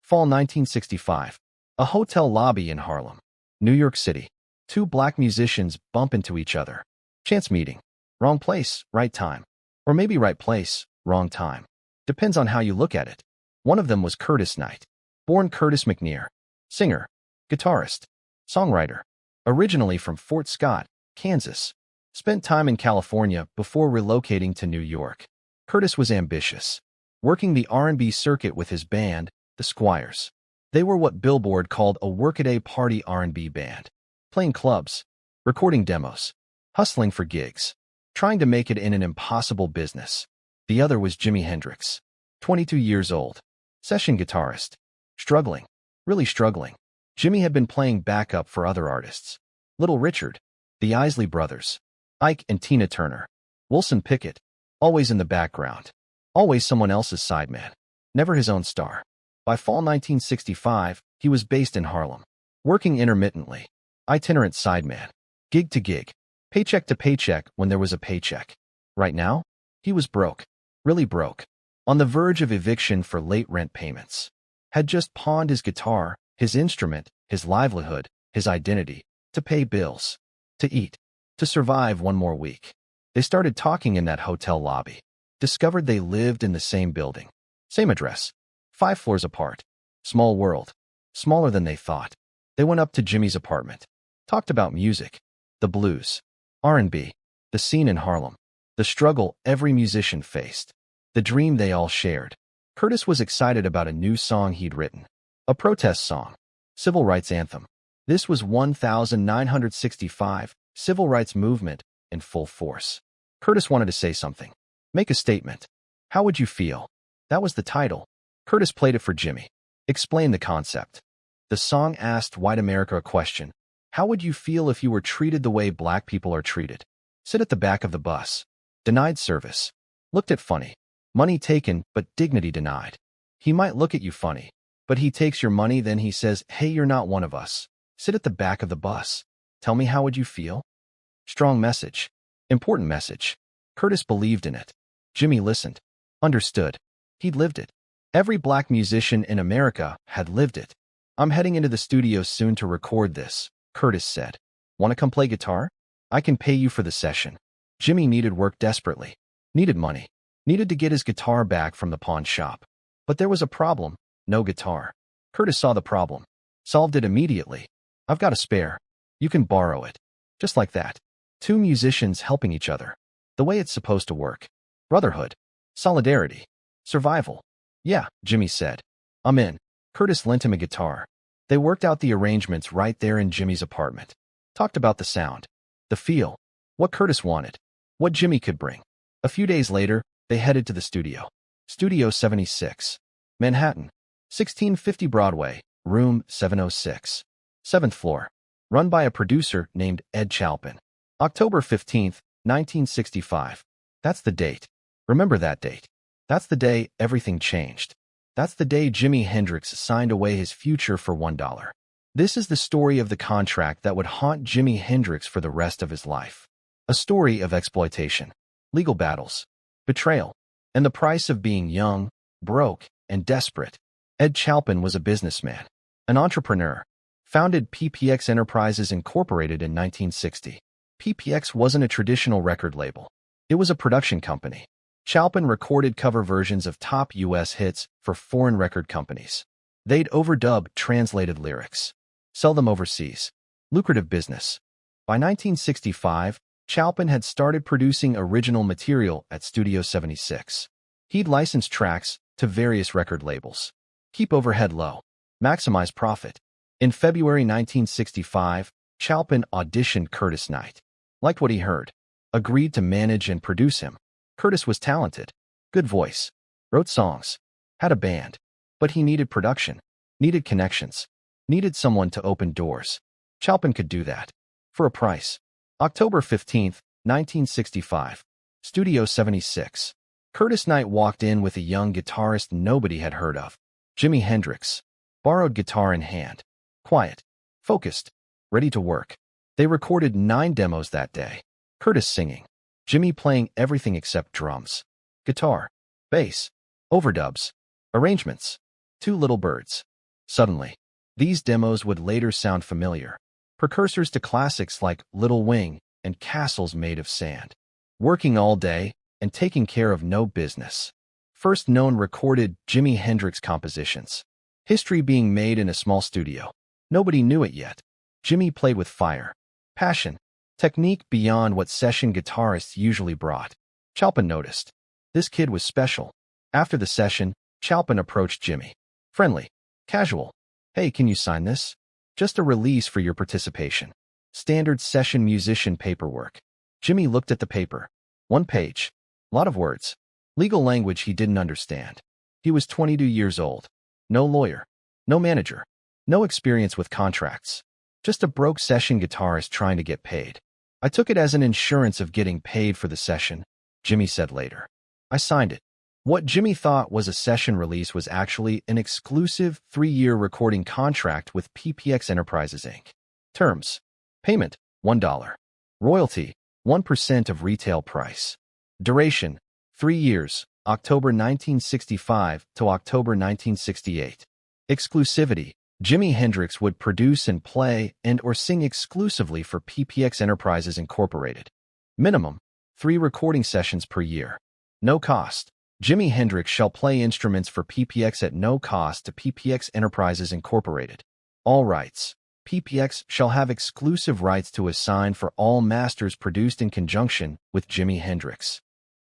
Fall 1965. A hotel lobby in Harlem, New York City. Two black musicians bump into each other. Chance meeting. Wrong place, right time. Or maybe right place, wrong time. Depends on how you look at it. One of them was Curtis Knight. Born Curtis McNear. Singer, guitarist, songwriter. Originally from Fort Scott, Kansas. Spent time in California before relocating to New York. Curtis was ambitious, working the R&B circuit with his band, the Squires. They were what Billboard called a workaday party R&B band. Playing clubs, recording demos, hustling for gigs, trying to make it in an impossible business. The other was Jimi Hendrix, 22 years old, session guitarist. Struggling, really struggling. Jimi had been playing backup for other artists. Little Richard, the Isley Brothers, Ike and Tina Turner, Wilson Pickett, always in the background, always someone else's sideman, never his own star. By fall 1965, he was based in Harlem, working intermittently, itinerant sideman, gig to gig, paycheck to paycheck when there was a paycheck. Right now, he was broke, really broke, on the verge of eviction for late rent payments. Had just pawned his guitar, his instrument, his livelihood, his identity, to pay bills, to eat, to survive one more week. They started talking in that hotel lobby, discovered they lived in the same building, same address, 5 floors apart. Small world, smaller than they thought. They went up to Jimmy's apartment, talked about music, the blues, R&B, the scene in Harlem, the struggle every musician faced, the dream they all shared. Curtis was excited about a new song he'd written, a protest song, civil rights anthem. This was 1965, civil rights movement in full force. Curtis wanted to say something, make a statement. How would you feel? That was the title. Curtis played it for Jimmy, explained the concept. The song asked white America a question. How would you feel if you were treated the way black people are treated? Sit at the back of the bus. Denied service. Looked at funny. Money taken, but dignity denied. He might look at you funny, but he takes your money, then he says, hey, you're not one of us. Sit at the back of the bus. Tell me, how would you feel? Strong message. Important message. Curtis believed in it. Jimmy listened. Understood. He'd lived it. Every black musician in America had lived it. I'm heading into the studio soon to record this, Curtis said. Want to come play guitar? I can pay you for the session. Jimmy needed work desperately. Needed money. Needed to get his guitar back from the pawn shop. But there was a problem. No guitar. Curtis saw the problem. Solved it immediately. I've got a spare. You can borrow it. Just like that. Two musicians helping each other. The way it's supposed to work. Brotherhood. Solidarity. Survival. Yeah, Jimmy said. I'm in. Curtis lent him a guitar. They worked out the arrangements right there in Jimmy's apartment. Talked about the sound. The feel. What Curtis wanted. What Jimmy could bring. A few days later, they headed to the studio. Studio 76. Manhattan. 1650 Broadway, room 706. 7th floor. Run by a producer named Ed Chalpin. October 15th, 1965. That's the date. Remember that date. That's the day everything changed. That's the day Jimi Hendrix signed away his future for $1. This is the story of the contract that would haunt Jimi Hendrix for the rest of his life. A story of exploitation, legal battles, betrayal, and the price of being young, broke, and desperate. Ed Chalpin was a businessman, an entrepreneur, founded PPX Enterprises Incorporated in 1960. PPX wasn't a traditional record label. It was a production company. Chalpin recorded cover versions of top U.S. hits for foreign record companies. They'd overdub translated lyrics, sell them overseas. Lucrative business. By 1965, Chalpin had started producing original material at Studio 76. He'd license tracks to various record labels. Keep overhead low. Maximize profit. In February 1965, Chalpin auditioned Curtis Knight. Liked what he heard. Agreed to manage and produce him. Curtis was talented. Good voice. Wrote songs. Had a band. But he needed production. Needed connections. Needed someone to open doors. Chalpin could do that. For a price. October 15th, 1965. Studio 76. Curtis Knight walked in with a young guitarist nobody had heard of. Jimi Hendrix. Borrowed guitar in hand. Quiet. Focused. Ready to work. They recorded 9 demos that day. Curtis singing. Jimmy playing everything except drums. Guitar. Bass. Overdubs. Arrangements. 2 Little Birds. Suddenly, these demos would later sound familiar, precursors to classics like Little Wing and Castles Made of Sand. Working all day and taking care of no business. First known recorded Jimi Hendrix compositions. History being made in a small studio. Nobody knew it yet. Jimi played with fire, passion, technique beyond what session guitarists usually brought. Chalpin noticed. This kid was special. After the session, Chalpin approached Jimi. Friendly, casual. Hey, can you sign this? Just a release for your participation. Standard session musician paperwork. Jimi looked at the paper. One page. Lot of words. Legal language he didn't understand. He was 22 years old. No lawyer. No manager. No experience with contracts. Just a broke session guitarist trying to get paid. I took it as an insurance of getting paid for the session, Jimi said later. I signed it. What Jimi thought was a session release was actually an exclusive 3-year recording contract with PPX Enterprises, Inc. Terms. Payment, $1. Royalty, 1% of retail price. Duration, 3 years, October 1965 to October 1968. Exclusivity, Jimi Hendrix would produce and play and/or sing exclusively for PPX Enterprises Incorporated. Minimum, 3 recording sessions per year. No cost. Jimi Hendrix shall play instruments for PPX at no cost to PPX Enterprises Incorporated. All rights. PPX shall have exclusive rights to assign for all masters produced in conjunction with Jimi Hendrix.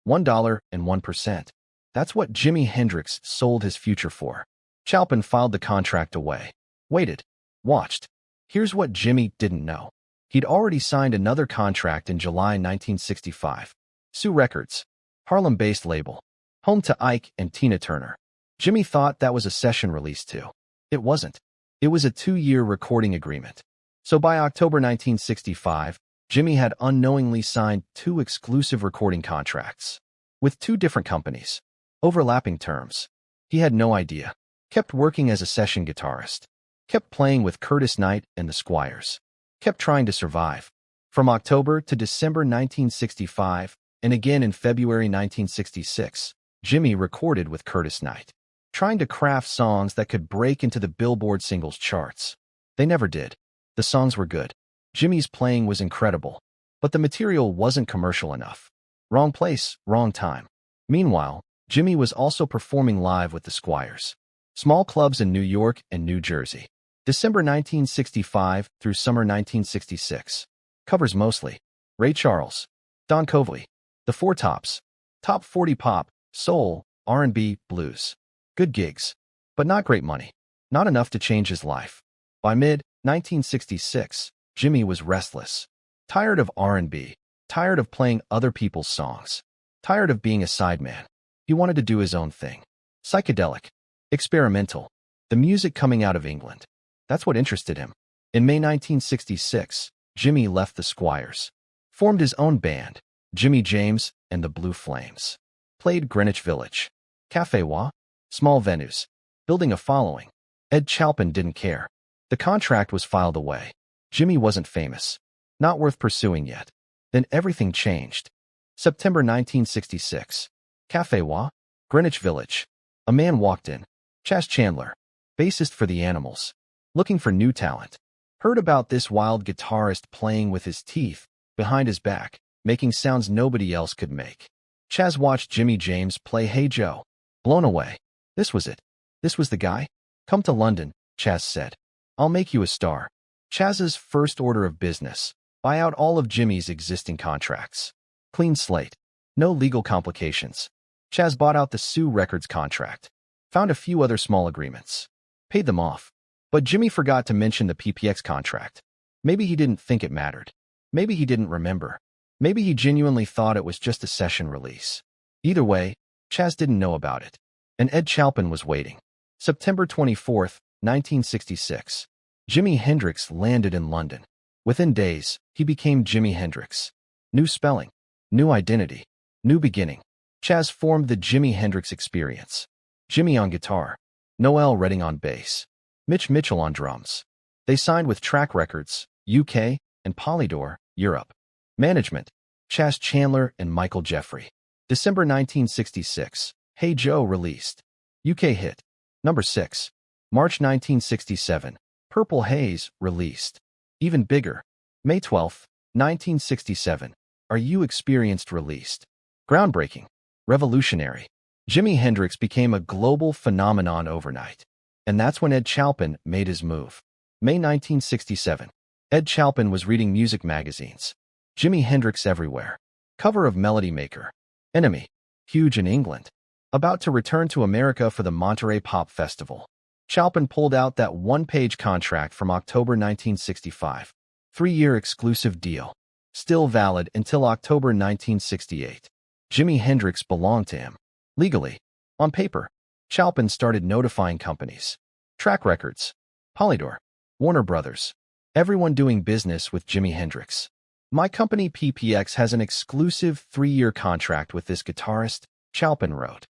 $1 and 1%. That's what Jimi Hendrix sold his future for. Chalpin filed the contract away. Waited. Watched. Here's what Jimi didn't know. He'd already signed another contract in July 1965. Sue Records. Harlem-based label. Home to Ike and Tina Turner. Jimi thought that was a session release too. It wasn't. It was a 2-year recording agreement. So by October 1965, Jimi had unknowingly signed 2 exclusive recording contracts. With 2 different companies. Overlapping terms. He had no idea. Kept working as a session guitarist. Kept playing with Curtis Knight and the Squires. Kept trying to survive. From October to December 1965, and again in February 1966, Jimi recorded with Curtis Knight, trying to craft songs that could break into the Billboard singles charts. They never did. The songs were good. Jimi's playing was incredible, but the material wasn't commercial enough. Wrong place, wrong time. Meanwhile, Jimi was also performing live with the Squires. Small clubs in New York and New Jersey. December 1965 through summer 1966. Covers mostly. Ray Charles. Don Coverly. The Four Tops. Top 40 pop, soul, R&B, blues. Good gigs. But not great money. Not enough to change his life. By mid-1966, Jimi was restless. Tired of R&B. Tired of playing other people's songs. Tired of being a sideman. He wanted to do his own thing. Psychedelic. Experimental. The music coming out of England. That's what interested him. In May 1966, Jimi left the Squires. Formed his own band, Jimi James and the Blue Flames. Played Greenwich Village. Café Wa. Small venues. Building a following. Ed Chalpin didn't care. The contract was filed away. Jimi wasn't famous. Not worth pursuing yet. Then everything changed. September 1966. Café Wa. Greenwich Village. A man walked in. Chas Chandler. Bassist for the Animals. Looking for new talent. Heard about this wild guitarist playing with his teeth, behind his back, making sounds nobody else could make. Chas watched Jimi James play Hey Joe. Blown away. This was it. This was the guy? Come to London, Chas said. I'll make you a star. Chas's first order of business. Buy out all of Jimi's existing contracts. Clean slate. No legal complications. Chas bought out the Sue Records contract. Found a few other small agreements. Paid them off. But Jimi forgot to mention the PPX contract. Maybe he didn't think it mattered. Maybe he didn't remember. Maybe he genuinely thought it was just a session release. Either way, Chas didn't know about it. And Ed Chalpin was waiting. September 24, 1966. Jimi Hendrix landed in London. Within days, he became Jimi Hendrix. New spelling. New identity. New beginning. Chas formed the Jimi Hendrix Experience. Jimi on guitar. Noel Redding on bass. Mitch Mitchell on drums. They signed with Track Records, UK, and Polydor, Europe. Management, Chas Chandler and Michael Jeffrey. December 1966, Hey Joe released. UK hit. Number 6. March 1967, Purple Haze, released. Even bigger. May 12, 1967, Are You Experienced, released. Groundbreaking. Revolutionary. Jimi Hendrix became a global phenomenon overnight. And that's when Ed Chalpin made his move. May 1967. Ed Chalpin was reading music magazines. Jimi Hendrix everywhere. Cover of Melody Maker. Enemy. Huge in England. About to return to America for the Monterey Pop Festival. Chalpin pulled out that one-page contract from October 1965. 3-year exclusive deal. Still valid until October 1968. Jimi Hendrix belonged to him. Legally. On paper. Chalpin started notifying companies. Track Records. Polydor. Warner Brothers. Everyone doing business with Jimi Hendrix. My company PPX has an exclusive 3-year contract with this guitarist, Chalpin wrote.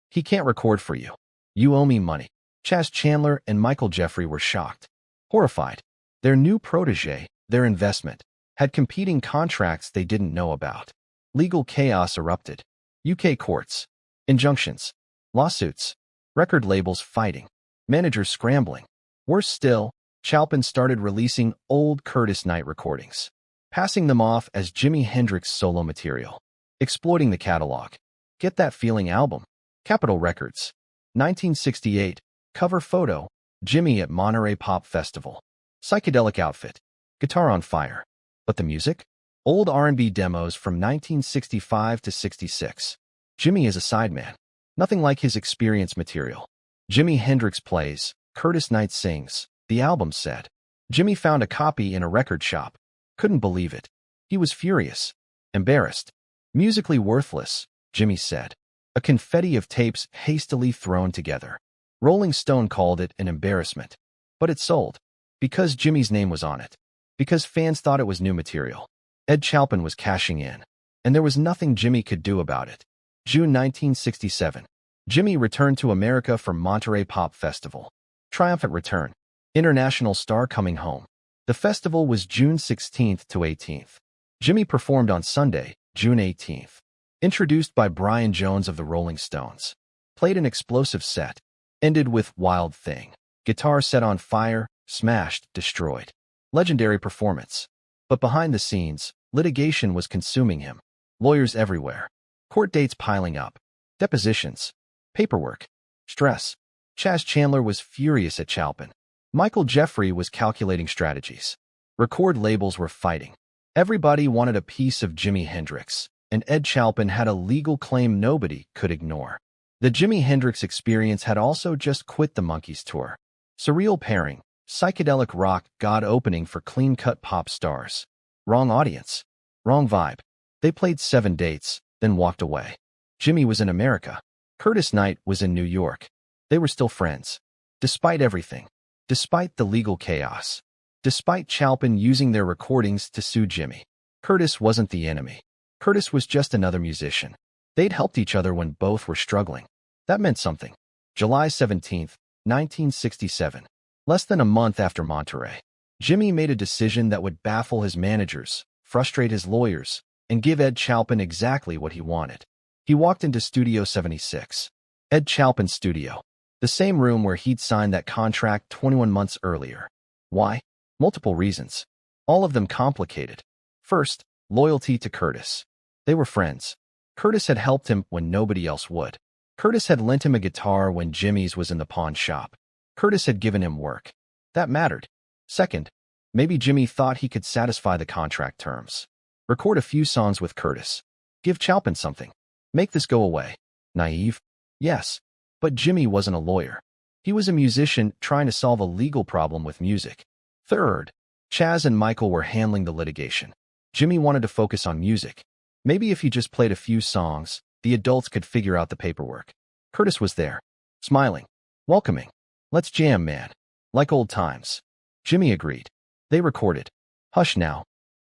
He can't record for you. You owe me money. Chas Chandler and Michael Jeffrey were shocked. Horrified. Their new protege, their investment, had competing contracts they didn't know about. Legal chaos erupted. UK courts. Injunctions. Lawsuits. Record labels fighting. Managers scrambling. Worse still, Chalpin started releasing old Curtis Knight recordings, passing them off as Jimi Hendrix solo material, exploiting the catalog. Get That Feeling album. Capitol Records. 1968. Cover photo. Jimi at Monterey Pop Festival. Psychedelic outfit. Guitar on fire. But the music? Old R&B demos from 1965 to 66. Jimi is a sideman. Nothing like his experience material. Jimi Hendrix plays. Curtis Knight sings. The album said. Jimi found a copy in a record shop. Couldn't believe it. He was furious. Embarrassed. Musically worthless, Jimi said. A confetti of tapes hastily thrown together. Rolling Stone called it an embarrassment. But it sold. Because Jimi's name was on it. Because fans thought it was new material. Ed Chalpin was cashing in. And there was nothing Jimi could do about it. June 1967. Jimi returned to America for Monterey Pop Festival. Triumphant return. International star coming home. The festival was June 16th to 18th. Jimi performed on Sunday, June 18th. Introduced by Brian Jones of the Rolling Stones. Played an explosive set. Ended with Wild Thing. Guitar set on fire, smashed, destroyed. Legendary performance. But behind the scenes, litigation was consuming him. Lawyers everywhere. Court dates piling up. Depositions. Paperwork. Stress. Chas Chandler was furious at Chalpin. Michael Jeffrey was calculating strategies. Record labels were fighting. Everybody wanted a piece of Jimi Hendrix, and Ed Chalpin had a legal claim nobody could ignore. The Jimi Hendrix Experience had also just quit the Monkees tour. Surreal pairing, psychedelic rock god opening for clean-cut pop stars. Wrong audience. Wrong vibe. They played 7 dates, then walked away. Jimi was in America. Curtis Knight was in New York. They were still friends. Despite everything. Despite the legal chaos. Despite Chalpin using their recordings to sue Jimi. Curtis wasn't the enemy. Curtis was just another musician. They'd helped each other when both were struggling. That meant something. July 17, 1967. Less than a month after Monterey. Jimi made a decision that would baffle his managers, frustrate his lawyers, and give Ed Chalpin exactly what he wanted. He walked into Studio 76. Ed Chalpin's studio. The same room where he'd signed that contract 21 months earlier. Why? Multiple reasons. All of them complicated. First, loyalty to Curtis. They were friends. Curtis had helped him when nobody else would. Curtis had lent him a guitar when Jimi's was in the pawn shop. Curtis had given him work. That mattered. Second, maybe Jimi thought he could satisfy the contract terms. Record a few songs with Curtis. Give Chalpin something. Make this go away. Naive? Yes. But Jimi wasn't a lawyer. He was a musician trying to solve a legal problem with music. Third, Chas and Michael were handling the litigation. Jimi wanted to focus on music. Maybe if he just played a few songs, the adults could figure out the paperwork. Curtis was there. Smiling. Welcoming. Let's jam, man. Like old times. Jimi agreed. They recorded. Hush Now.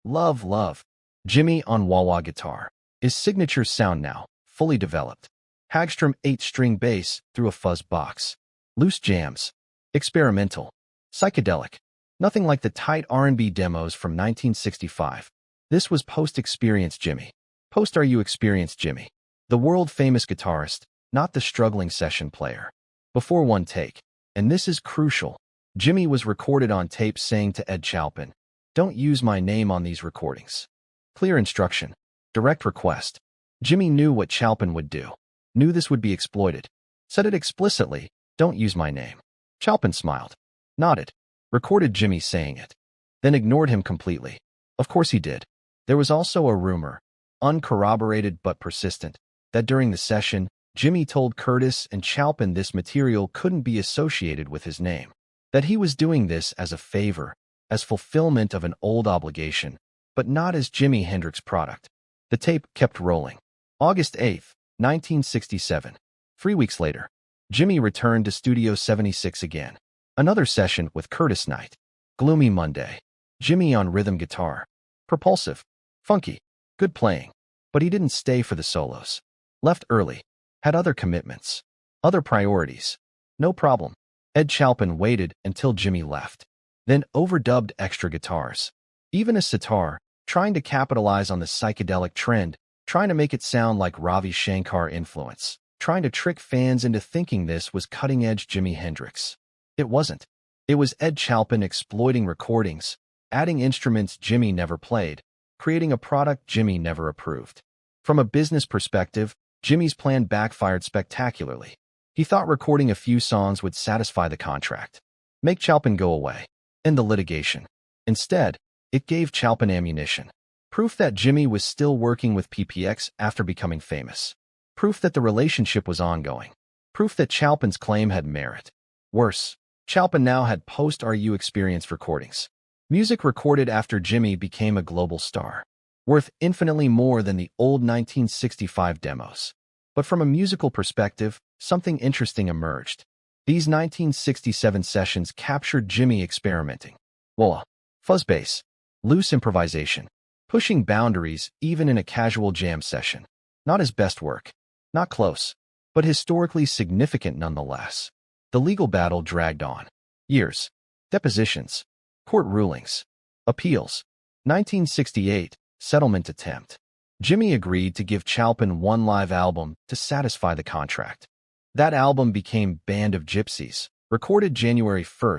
Love, Love. Jimi on wah-wah guitar. His signature sound now, fully developed. Hagstrom 8-string bass through a fuzz box. Loose jams. Experimental. Psychedelic. Nothing like the tight R&B demos from 1965. This was post-experience Jimi. Post-Are You Experienced Jimi. The world-famous guitarist, not the struggling session player. Before one take. And this is crucial. Jimi was recorded on tape saying to Ed Chalpin, "Don't use my name on these recordings." Clear instruction. Direct request. Jimi knew what Chalpin would do. Knew this would be exploited. Said it explicitly, "Don't use my name." Chalpin smiled. Nodded. Recorded Jimi saying it. Then ignored him completely. Of course he did. There was also a rumor, uncorroborated but persistent, that during the session, Jimi told Curtis and Chalpin this material couldn't be associated with his name. That he was doing this as a favor, as fulfillment of an old obligation, but not as Jimi Hendrix product. The tape kept rolling. August 8, 1967. 3 weeks later, Jimi returned to Studio 76 again. Another session with Curtis Knight. Gloomy Monday. Jimi on rhythm guitar. Propulsive. Funky. Good playing. But he didn't stay for the solos. Left early. Had other commitments. Other priorities. No problem. Ed Chalpin waited until Jimi left. Then overdubbed extra guitars. Even a sitar, trying to capitalize on the psychedelic trend, trying to make it sound like Ravi Shankar influence, trying to trick fans into thinking this was cutting-edge Jimi Hendrix. It wasn't. It was Ed Chalpin exploiting recordings, adding instruments Jimi never played, creating a product Jimi never approved. From a business perspective, Jimi's plan backfired spectacularly. He thought recording a few songs would satisfy the contract, make Chalpin go away, end the litigation. Instead, it gave Chalpin ammunition. Proof that Jimi was still working with PPX after becoming famous. Proof that the relationship was ongoing. Proof that Chalpin's claim had merit. Worse, Chalpin now had post-RU experience recordings. Music recorded after Jimi became a global star. Worth infinitely more than the old 1965 demos. But from a musical perspective, something interesting emerged. These 1967 sessions captured Jimi experimenting. Wah, fuzz bass, loose improvisation, pushing boundaries even in a casual jam session. Not his best work. Not close, but historically significant nonetheless. The legal battle dragged on. Years. Depositions. Court rulings. Appeals. 1968, settlement attempt. Jimi agreed to give Chalpin one live album to satisfy the contract. That album became Band of Gypsies, recorded January 1,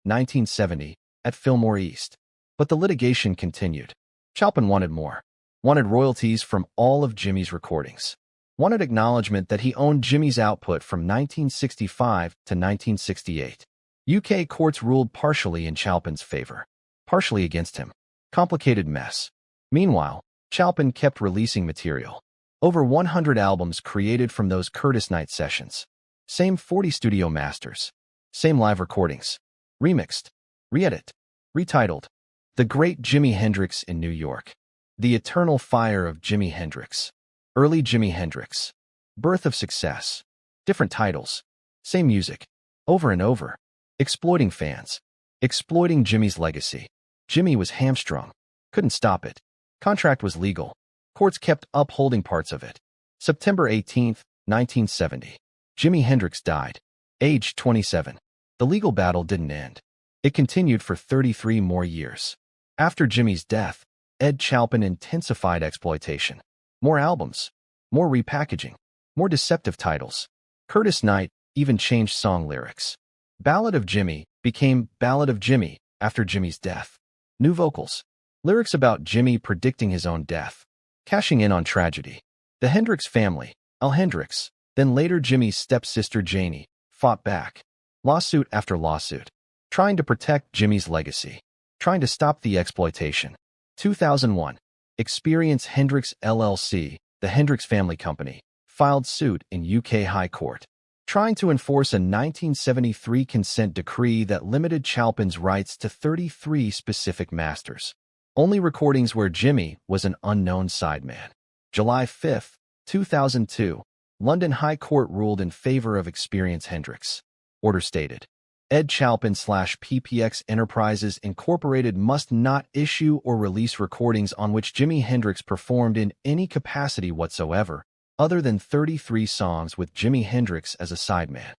1970, at Fillmore East. But the litigation continued. Chalpin wanted more. Wanted royalties from all of Jimi's recordings. Wanted acknowledgement that he owned Jimi's output from 1965 to 1968. UK courts ruled partially in Chalpin's favor, partially against him. Complicated mess. Meanwhile, Chalpin kept releasing material. Over 100 albums created from those Curtis Knight sessions. Same 40 studio masters. Same live recordings. Remixed. Re-edit. Retitled. The Great Jimi Hendrix in New York. The Eternal Fire of Jimi Hendrix. Early Jimi Hendrix. Birth of Success. Different titles. Same music. Over and over. Exploiting fans. Exploiting Jimi's legacy. Jimi was hamstrung. Couldn't stop it. Contract was legal. Courts kept upholding parts of it. September 18, 1970. Jimi Hendrix died. Age 27. The legal battle didn't end. It continued for 33 more years. After Jimi's death, Ed Chalpin intensified exploitation. More albums. More repackaging. More deceptive titles. Curtis Knight even changed song lyrics. Ballad of Jimi became Ballad of Jimi after Jimi's death. New vocals. Lyrics about Jimi predicting his own death. Cashing in on tragedy. The Hendrix family, Al Hendrix, then later Jimi's stepsister Janie, fought back. Lawsuit after lawsuit. Trying to protect Jimi's legacy. Trying to stop the exploitation. 2001. Experience Hendrix LLC, the Hendrix Family Company, filed suit in UK High Court, trying to enforce a 1973 consent decree that limited Chalpin's rights to 33 specific masters. Only recordings where Jimi was an unknown sideman. July 5, 2002, London High Court ruled in favor of Experience Hendrix. Order stated, Ed Chalpin/PPX Enterprises Incorporated must not issue or release recordings on which Jimi Hendrix performed in any capacity whatsoever, other than 33 songs with Jimi Hendrix as a sideman.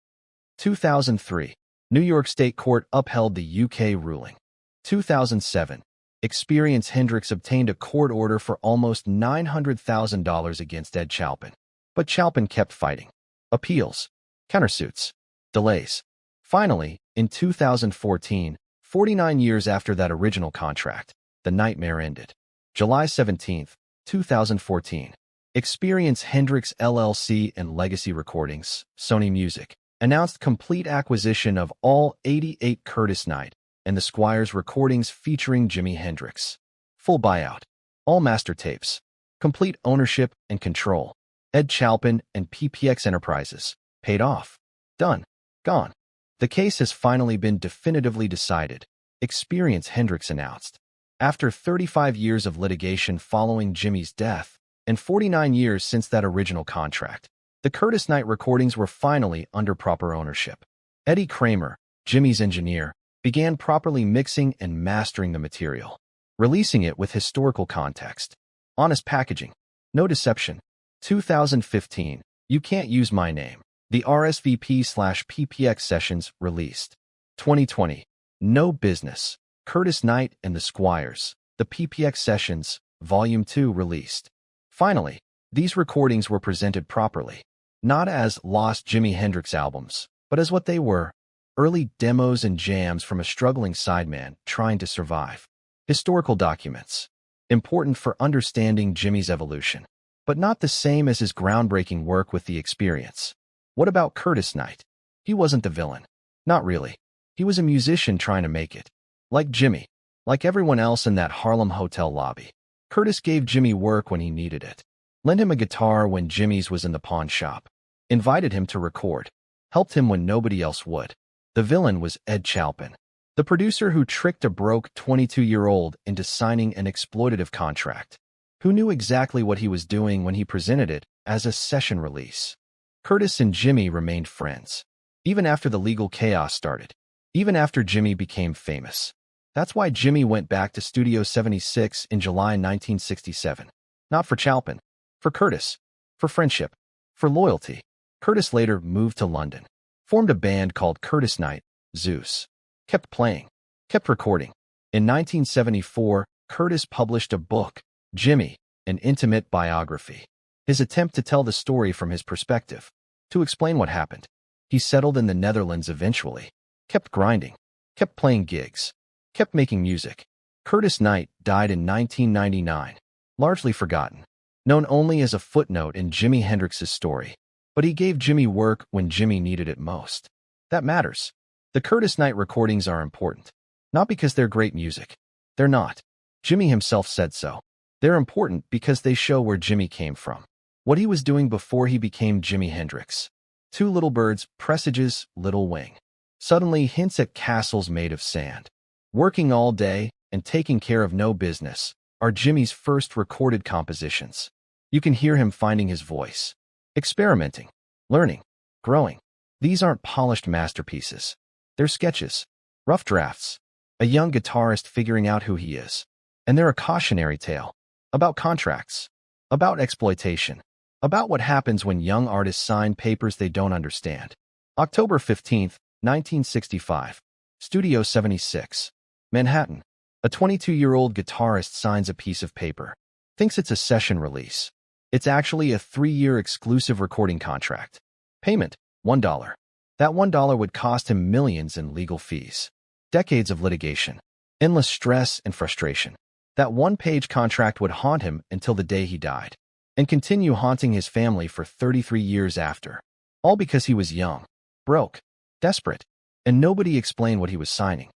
2003. New York State Court upheld the UK ruling. 2007. Experience Hendrix obtained a court order for almost $900,000 against Ed Chalpin. But Chalpin kept fighting. Appeals. Countersuits. Delays. Finally, in 2014, 49 years after that original contract, the nightmare ended. July 17, 2014. Experience Hendrix LLC and Legacy Recordings, Sony Music, announced complete acquisition of all 88 Curtis Knight and the Squires recordings featuring Jimi Hendrix. Full buyout. All master tapes. Complete ownership and control. Ed Chalpin and PPX Enterprises. Paid off. Done. Gone. The case has finally been definitively decided. Experience Hendrix announced. After 35 years of litigation following Jimi's death, and 49 years since that original contract, the Curtis Knight recordings were finally under proper ownership. Eddie Kramer, Jimi's engineer, began properly mixing and mastering the material, releasing it with historical context. Honest packaging. No deception. 2015, You Can't Use My Name. The RSVP/PPX sessions released. 2020, No Business. Curtis Knight and the Squires. The PPX sessions, Volume 2 released. Finally, these recordings were presented properly, not as lost Jimi Hendrix albums, but as what they were, early demos and jams from a struggling sideman trying to survive. Historical documents. Important for understanding Jimi's evolution, but not the same as his groundbreaking work with the Experience. What about Curtis Knight? He wasn't the villain. Not really. He was a musician trying to make it. Like Jimi, like everyone else in that Harlem hotel lobby, Curtis gave Jimi work when he needed it, lent him a guitar when Jimi's was in the pawn shop, invited him to record, helped him when nobody else would. The villain was Ed Chalpin, the producer who tricked a broke 22-year-old into signing an exploitative contract, who knew exactly what he was doing when he presented it as a session release. Curtis and Jimi remained friends, even after the legal chaos started, even after Jimi became famous. That's why Jimi went back to Studio 76 in July 1967. Not for Chalpin, for Curtis, for friendship, for loyalty. Curtis later moved to London, formed a band called Curtis Knight, Zeus, kept playing, kept recording. In 1974, Curtis published a book, Jimi, an intimate biography. His attempt to tell the story from his perspective, to explain what happened. He settled in the Netherlands eventually, kept grinding, kept playing gigs, kept making music. Curtis Knight died in 1999, largely forgotten, known only as a footnote in Jimi Hendrix's story. But he gave Jimi work when Jimi needed it most. That matters. The Curtis Knight recordings are important, not because they're great music. They're not. Jimi himself said so. They're important because they show where Jimi came from, what he was doing before he became Jimi Hendrix. Two little birds, presages, little wing. Suddenly hints at castles made of sand. Working all day and taking care of no business are Jimi's first recorded compositions. You can hear him finding his voice, experimenting, learning, growing. These aren't polished masterpieces. They're sketches, rough drafts, a young guitarist figuring out who he is. And they're a cautionary tale about contracts, about exploitation, about what happens when young artists sign papers they don't understand. October 15, 1965, Studio 76, Manhattan. A 22-year-old guitarist signs a piece of paper, thinks it's a session release. It's actually a 3-year exclusive recording contract. Payment, $1. That $1 would cost him millions in legal fees. Decades of litigation, endless stress and frustration. That one-page contract would haunt him until the day he died, and continue haunting his family for 33 years after. All because he was young, broke, desperate, and nobody explained what he was signing.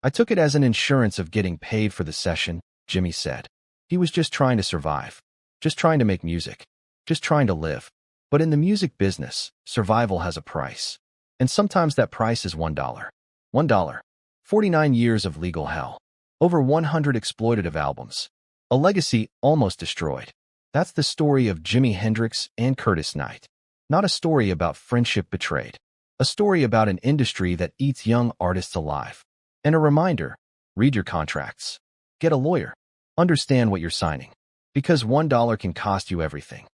I took it as an insurance of getting paid for the session, Jimi said. He was just trying to survive, just trying to make music, just trying to live. But in the music business, survival has a price. And sometimes that price is $1. $1. 49 years of legal hell. Over 100 exploitative albums. A legacy almost destroyed. That's the story of Jimi Hendrix and Curtis Knight. Not a story about friendship betrayed. A story about an industry that eats young artists alive. And a reminder, read your contracts. Get a lawyer. Understand what you're signing. Because $1 can cost you everything.